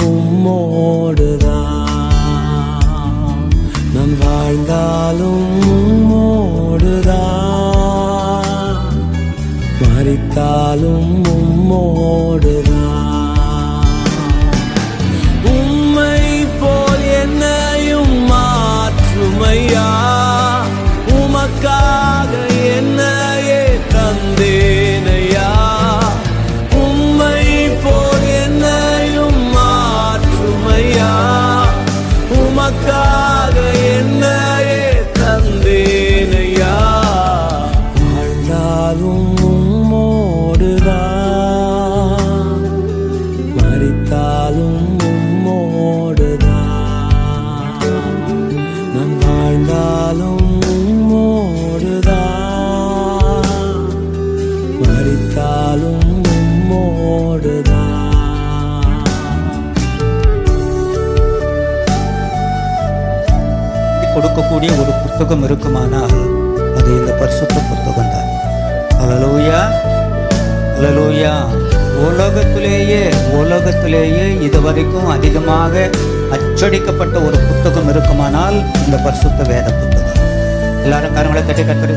உம்மோடுதான், நான் வாழ்ந்தாலும் உம்மோடுதான், மரித்தாலும் உம்மோடுதான். உம்மை போல் என்னையும் மாற்றுமையா, உமக்காக என்னையே தந்தேனையா. உம்மை போல் என்னையும் மாற்றுமையா, உமக்காக என்னையே தந்தேனையா. வாழ்ந்தாலும் உம்மோடுதான், மரித்தாலும் உம்மோடுதான், நான் வாழ்ந்தாலும் உம்மோடுதான், மரித்தாலும் உம்மோடுதான். கொடுக்கக்கூடிய ஒரு புத்தகம் இருக்குமானால் அது இந்த பரிசுத்த புத்தகம் தான். அல்லேலூயா, அல்லேலூயா. உலகத்திலேயே இதுவரைக்கும் அதிகமாக அச்சடிக்கப்பட்ட ஒரு புத்தகம் இருக்குமானால் இந்த பரிசுத்த வேத புத்தகம். எல்லாரும் கரங்களை தட்டி கர்த்தரை